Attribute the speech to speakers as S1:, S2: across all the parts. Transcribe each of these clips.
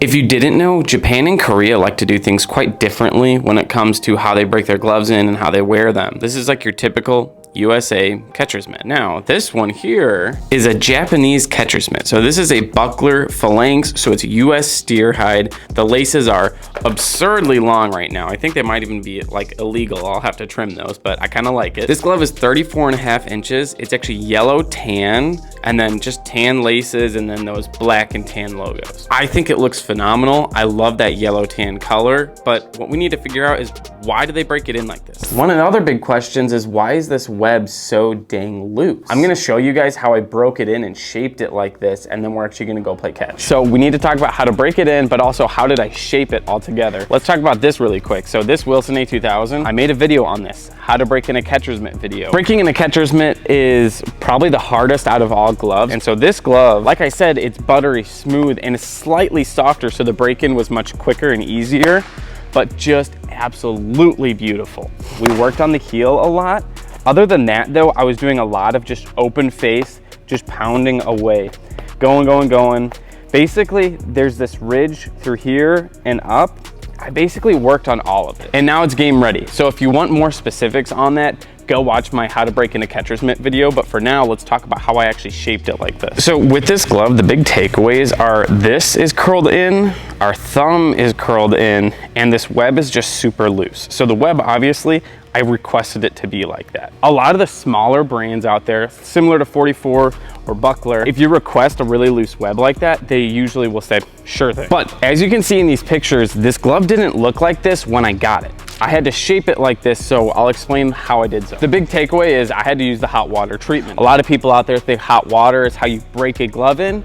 S1: If you didn't know, Japan and Korea like to do things quite differently when it comes to how they break their gloves in and how they wear them. This is like your typical USA catcher's mitt. Now, this one here is a Japanese catcher's mitt. So this is a buckler phalanx, so it's US steer hide. The laces are absurdly long right now. I think they might even be like illegal. I'll have to trim those, but I kind of like it. This glove is 34.5 inches. It's actually yellow tan, and then just tan laces, and then those black and tan logos. I think it looks phenomenal. I love that yellow tan color, but what we need to figure out is why do they break it in like this? One of the other big questions is why is this web so dang loose? I'm gonna show you guys how I broke it in and shaped it like this, and then we're actually gonna go play catch. So we need to talk about how to break it in, but also how did I shape it all together. Let's talk about this really quick. So this Wilson A2000, I made a video on this, how to break in a catcher's mitt video. Breaking in a catcher's mitt is probably the hardest out of all gloves. And so this glove, like I said, it's buttery smooth and it's slightly softer, so the break-in was much quicker and easier, but just absolutely beautiful. We worked on the heel a lot. Other than that though, I was doing a lot of just open face, just pounding away, going. Basically, there's this ridge through here and up. I basically worked on all of it. And now it's game ready. So if you want more specifics on that, go watch my how to break in a catcher's mitt video. But for now, let's talk about how I actually shaped it like this. So with this glove, the big takeaways are this is curled in, our thumb is curled in, and this web is just super loose. So the web, obviously, I requested it to be like that. A lot of the smaller brands out there, similar to 44 or Buckler, if you request a really loose web like that, they usually will say, sure thing. But as you can see in these pictures, this glove didn't look like this when I got it. I had to shape it like this, so I'll explain how I did so. The big takeaway is I had to use the hot water treatment. A lot of people out there think hot water is how you break a glove in.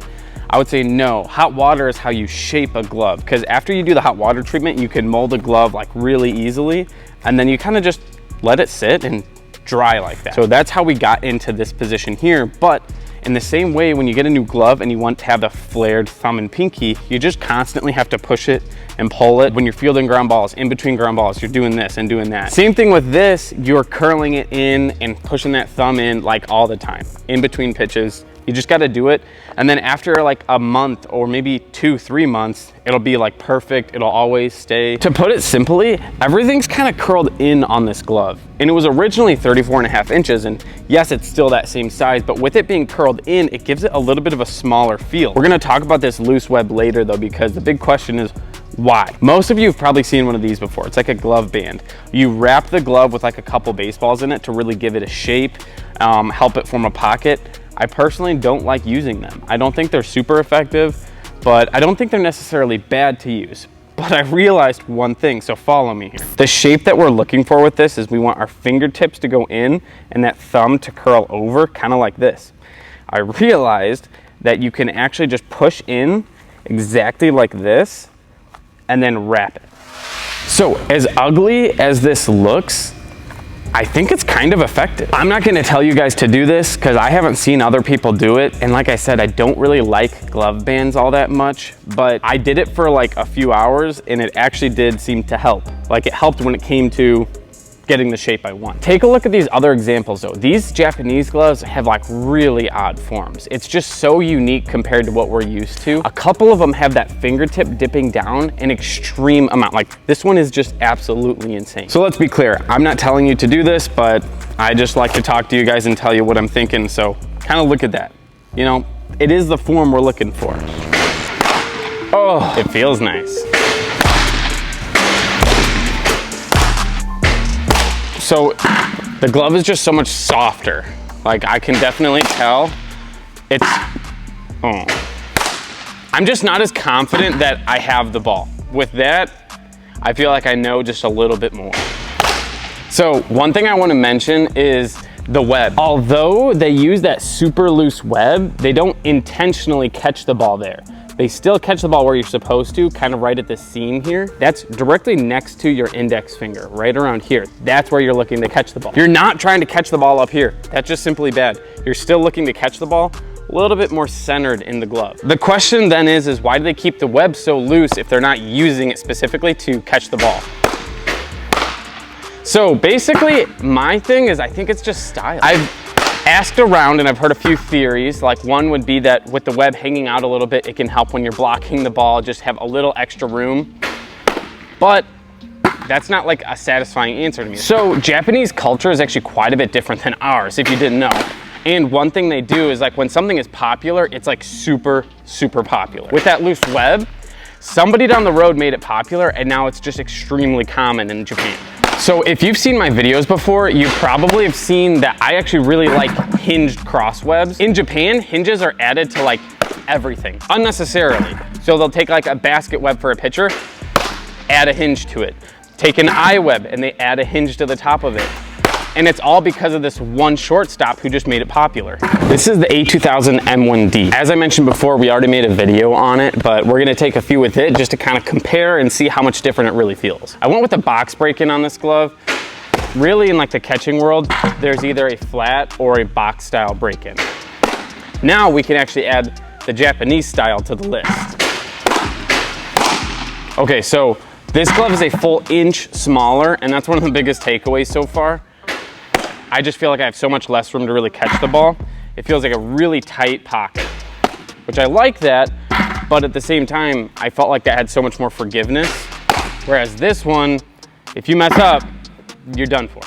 S1: I would say no, hot water is how you shape a glove, because after you do the hot water treatment, you can mold a glove like really easily, and then you kind of just let it sit and dry like that. So that's how we got into this position here. But in the same way, when you get a new glove and you want to have the flared thumb and pinky, you just constantly have to push it and pull it. When you're fielding ground balls, in between ground balls, you're doing this and doing that. Same thing with this, you're curling it in and pushing that thumb in like all the time, in between pitches. You just got to do it. And then after like a month or maybe 2-3 months, it'll be like perfect. It'll always stay. To put it simply, everything's kind of curled in on this glove. And it was originally 34.5 inches. And yes, it's still that same size, but with it being curled in, it gives it a little bit of a smaller feel. We're going to talk about this loose web later though, because the big question is, why? Most of you have probably seen one of these before. It's like a glove band. You wrap the glove with like a couple baseballs in it to really give it a shape, help it form a pocket. I personally don't like using them. I don't think they're super effective, but I don't think they're necessarily bad to use. But I realized one thing, so follow me here. The shape that we're looking for with this is we want our fingertips to go in and that thumb to curl over, kind of like this. I realized that you can actually just push in exactly like this and then wrap it. So as ugly as this looks, I think it's kind of effective. I'm not gonna tell you guys to do this because I haven't seen other people do it. And like I said, I don't really like glove bands all that much, but I did it for like a few hours and it actually did seem to help. Like it helped when it came to getting the shape I want. Take a look at these other examples though. These Japanese gloves have like really odd forms. It's just so unique compared to what we're used to. A couple of them have that fingertip dipping down an extreme amount. Like this one is just absolutely insane. So let's be clear, I'm not telling you to do this, but I just like to talk to you guys and tell you what I'm thinking. So kind of look at that. You know, it is the form we're looking for. Oh, it feels nice. So the glove is just so much softer. Like I can definitely tell it's, I'm just not as confident that I have the ball. With that, I feel like I know just a little bit more. So one thing I want to mention is the web. Although they use that super loose web, they don't intentionally catch the ball there. They still catch the ball where you're supposed to, kind of right at the seam here. That's directly next to your index finger, right around here. That's where you're looking to catch the ball. You're not trying to catch the ball up here. That's just simply bad. You're still looking to catch the ball a little bit more centered in the glove. The question then is why do they keep the web so loose if they're not using it specifically to catch the ball? So basically, my thing is I think it's just style. asked around and I've heard a few theories. Like one would be that with the web hanging out a little bit, it can help when you're blocking the ball, just have a little extra room. But that's not like a satisfying answer to me. So Japanese culture is actually quite a bit different than ours, if you didn't know. And one thing they do is like when something is popular, it's like super, super popular. With that loose web, somebody down the road made it popular and now it's just extremely common in Japan. So if you've seen my videos before, you probably have seen that I actually really like hinged cross webs. In Japan, hinges are added to like everything, unnecessarily. So they'll take like a basket web for a pitcher, add a hinge to it. Take an eye web and they add a hinge to the top of it. And it's all because of this one shortstop who just made it popular. This is the A2000 M1D. As I mentioned before, we already made a video on it, but we're gonna take a few with it just to kind of compare and see how much different it really feels. I went with the box break-in on this glove. Really in like the catching world, there's either a flat or a box style break-in. Now we can actually add the Japanese style to the list. Okay, so this glove is a full inch smaller, and that's one of the biggest takeaways so far. I just feel like I have so much less room to really catch the ball. It feels like a really tight pocket, which I like that, but at the same time, I felt like that had so much more forgiveness. Whereas this one, if you mess up, you're done for.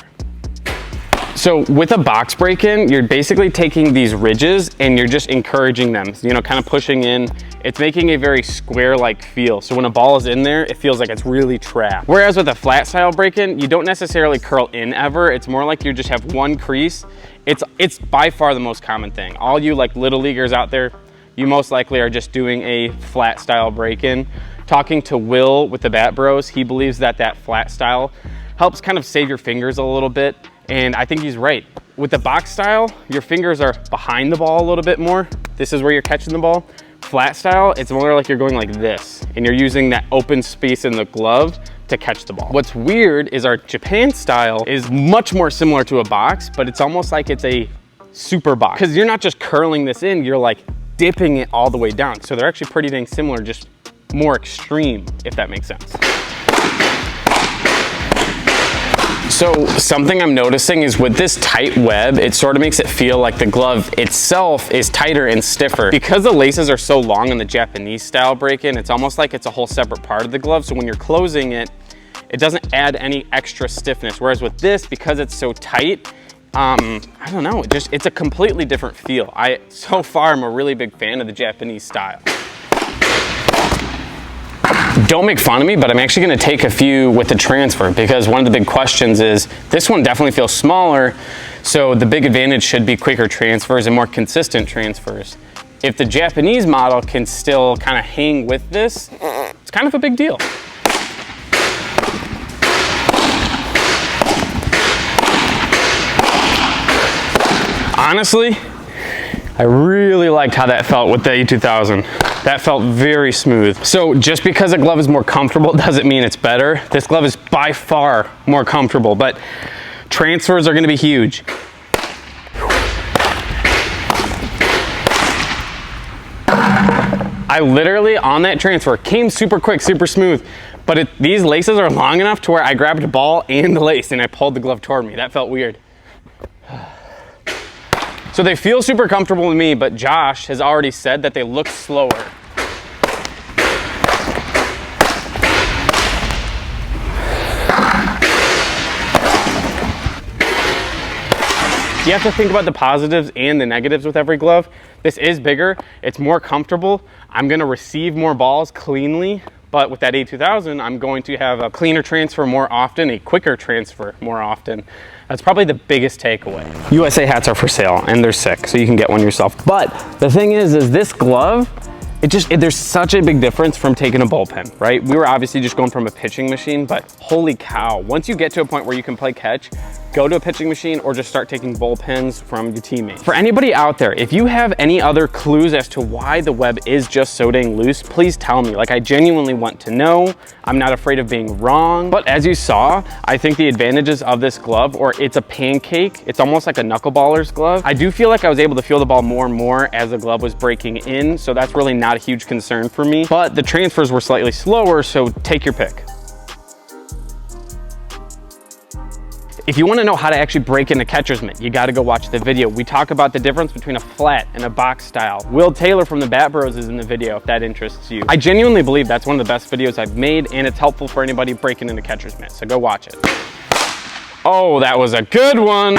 S1: So with a box break-in, you're basically taking these ridges and you're just encouraging them, you know, kind of pushing in. It's making a very square-like feel. So when a ball is in there, it feels like it's really trapped. Whereas with a flat style break-in, you don't necessarily curl in ever. It's more like you just have one crease. It's by far the most common thing. All you like little leaguers out there, you most likely are just doing a flat style break-in. Talking to Will with the Bat Bros, he believes that that flat style helps kind of save your fingers a little bit. And I think he's right. With the box style, your fingers are behind the ball a little bit more. This is where you're catching the ball. Flat style, it's more like you're going like this, and you're using that open space in the glove to catch the ball. What's weird is our Japan style is much more similar to a box, but it's almost like it's a super box. Because you're not just curling this in, you're like dipping it all the way down. So they're actually pretty dang similar, just more extreme, if that makes sense. So something I'm noticing is with this tight web, it sort of makes it feel like the glove itself is tighter and stiffer. Because the laces are so long in the Japanese style break-in, it's almost like it's a whole separate part of the glove. So when you're closing it, it doesn't add any extra stiffness. Whereas with this, because it's so tight, I don't know, it's a completely different feel. So far, I'm a really big fan of the Japanese style. Don't make fun of me, but I'm actually gonna take a few with the transfer because one of the big questions is, this one definitely feels smaller, so the big advantage should be quicker transfers and more consistent transfers. If the Japanese model can still kind of hang with this, it's kind of a big deal. Honestly, I really liked how that felt with the A2000. That felt very smooth. So just because a glove is more comfortable doesn't mean it's better. This glove is by far more comfortable, but transfers are gonna be huge. I literally, on that transfer, came super quick, super smooth, but these laces are long enough to where I grabbed the ball and the lace and I pulled the glove toward me. That felt weird. So they feel super comfortable with me, but Josh has already said that they look slower. You have to think about the positives and the negatives with every glove. This is bigger, it's more comfortable. I'm gonna receive more balls cleanly, but with that A2000, I'm going to have a cleaner transfer more often, a quicker transfer more often. That's probably the biggest takeaway. USA hats are for sale and they're sick, so you can get one yourself. But the thing is this glove, there's such a big difference from taking a bullpen, right? We were obviously just going from a pitching machine, but holy cow, once you get to a point where you can play catch, go to a pitching machine or just start taking bullpens from your teammates. For anybody out there, if you have any other clues as to why the web is just so dang loose, please tell me. Like, I genuinely want to know. I'm not afraid of being wrong. But as you saw, I think the advantages of this glove, or it's a pancake, it's almost like a knuckleballer's glove. I do feel like I was able to feel the ball more and more as the glove was breaking in, so that's really not a huge concern for me. But the transfers were slightly slower, so take your pick.
S2: If you want to know how to actually break into catcher's mitt, you got to go watch the video. We talk about the difference between a flat and a box style. Will Taylor from the Bat Bros is in the video if that interests you. I genuinely believe that's one of the best videos I've made, and it's helpful for anybody breaking into catcher's mitt, so go watch it. Oh, that was a good one.